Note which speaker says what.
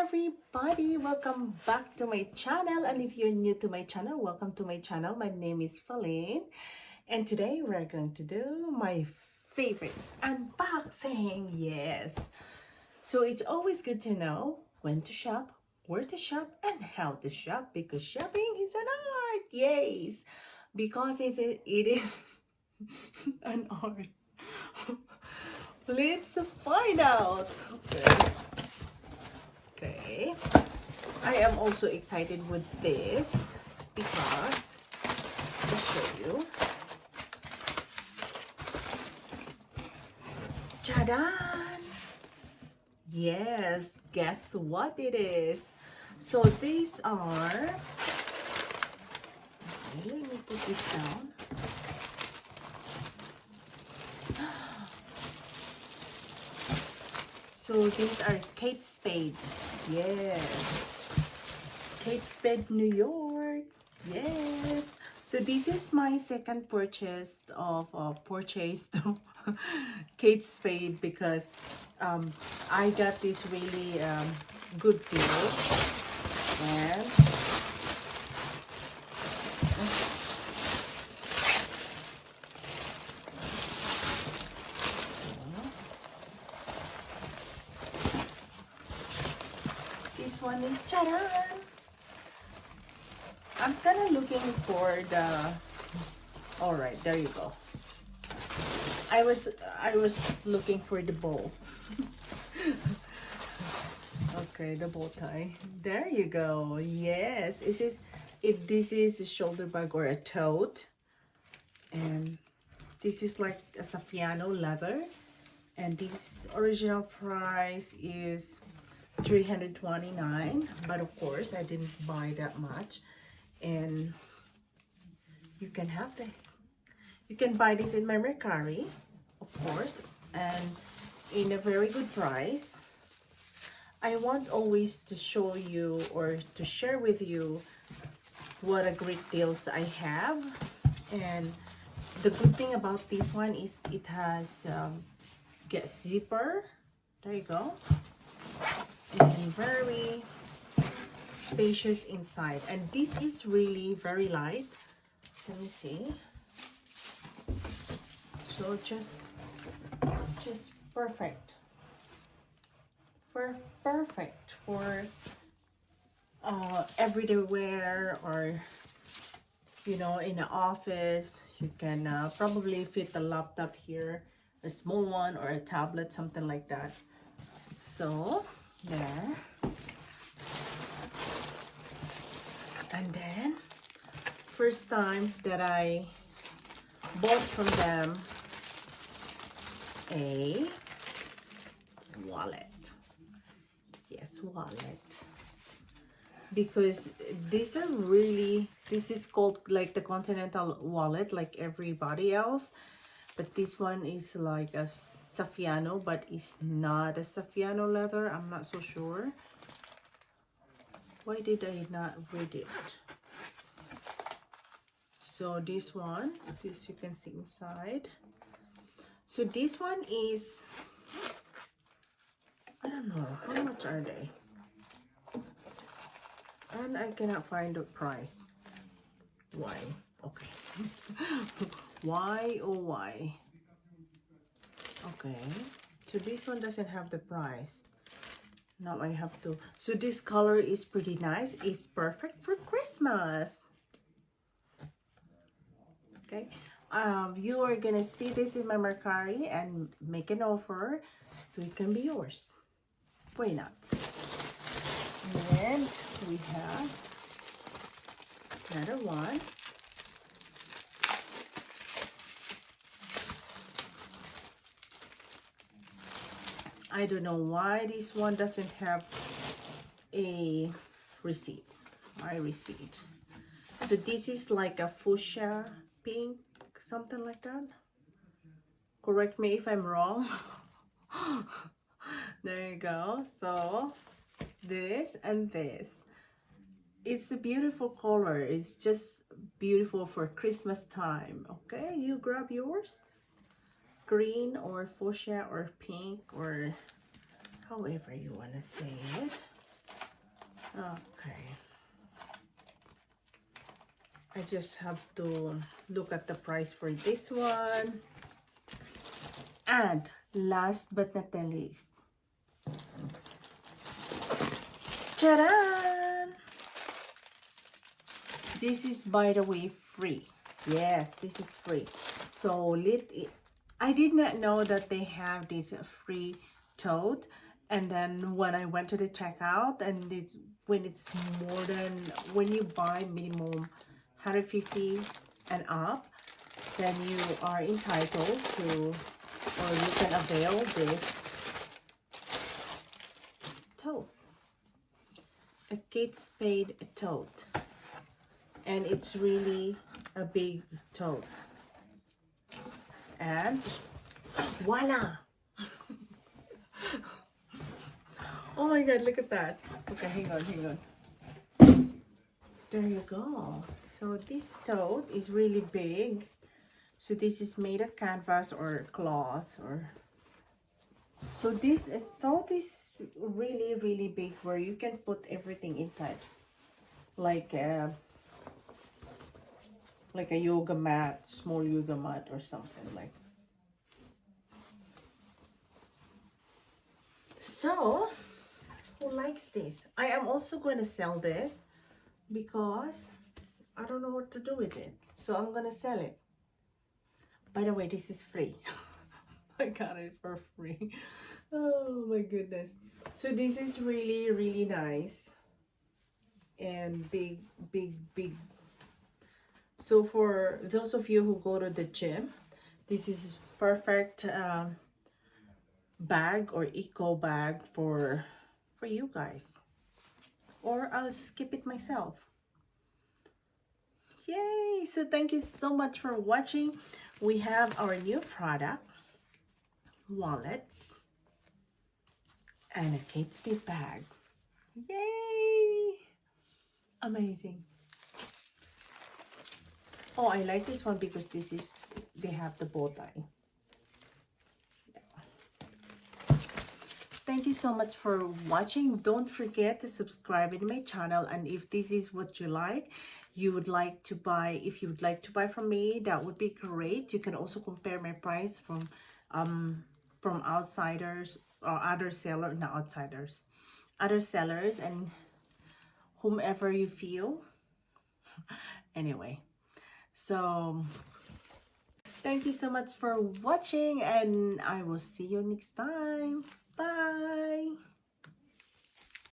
Speaker 1: everybody, welcome back to my channel, and if you're new to my channel, welcome to my channel. My name is Philine, and today we're going to do my favorite unboxing. Yes, so it's always good to know when to shop, where to shop, and how to shop, because shopping is an art. Yes, because it is an art. Let's find out. Okay. I am also excited with this because I'll show you. Tadaan! Yes, guess what it is? So these are, okay, let me put this down. So these are Kate Spade. Yes. Kate Spade, New York. Yes. So this is my second purchase of Kate Spade, because I got this really good deal, and this one is charan. I'm kind of looking for the. All right, there you go. I was looking for the bow. Okay, the bow tie. There you go. Yes, this is a shoulder bag or a tote, and this is like a Saffiano leather, and this original price is $329, but of course I didn't buy that much, and you can have this. You can buy this in my Mercari, of course, and in a very good price. I want always to show you or to share with you what a great deals I have. And the good thing about this one is it has get zipper. There you go. And very spacious inside. And this is really very light. Let me see. So just perfect. Perfect for everyday wear, or you know, in the office. You can probably fit a laptop here, a small one, or a tablet, something like that. So there. And then first time that I bought from them a wallet. Yes, wallet. Because these are really, this is called like the Continental wallet, like everybody else. But this one is like a Saffiano, but it's not a Saffiano leather. I'm not so sure. Why did I not read it? So this one, this you can see inside. So this one is, I don't know, how much are they? And I cannot find the price. Why? Okay. Why, oh why? Okay. So this one doesn't have the price. Now I have to. So this color is pretty nice. It's perfect for Christmas. Okay. You are gonna see this in my Mercari and make an offer, so it can be yours. Why not? And we have another one. I don't know why this one doesn't have a receipt. My receipt. So this is like a fuchsia pink, something like that. Correct me if I'm wrong. There you go. So this and this. It's a beautiful color. It's just beautiful for Christmas time. Okay, you grab yours. Green or fuchsia or pink, or however you want to say it. Okay. I just have to look at the price for this one. And last but not the least, ta-da! This is, by the way, free. Yes, this is free. So I did not know that they have this free tote. And then when I went to the checkout, and when it's more than, when you buy minimum 150 and up, then you are entitled to, or you can avail this tote, a Kate Spade tote. And it's really a big tote. And voila! Oh my god, look at that. Okay, hang on. There you go. So this tote is really big. So this is made of canvas or cloth, or so this tote is really, really big, where you can put everything inside, like a yoga mat, small yoga mat or something like. So who likes this? I am also going to sell this because I don't know what to do with it, so I'm gonna sell it. By the way, this is free. I got it for free. Oh my goodness. So this is really, really nice and big, big, big. So for those of you who go to the gym, this is perfect bag or eco bag for you guys. Or I'll just keep it myself. Yay! So thank you so much for watching. We have our new product, wallets, and a Kate Spade bag. Yay! Amazing. Oh, I like this one because they have the bow tie. Thank you so much for watching. Don't forget to subscribe in my channel, and if this is what you like, you would like to buy, if you would like to buy from me, that would be great. You can also compare my price from outsiders or other sellers, not outsiders, other sellers, and whomever you feel. Anyway, so thank you so much for watching, and I will see you next time. Bye.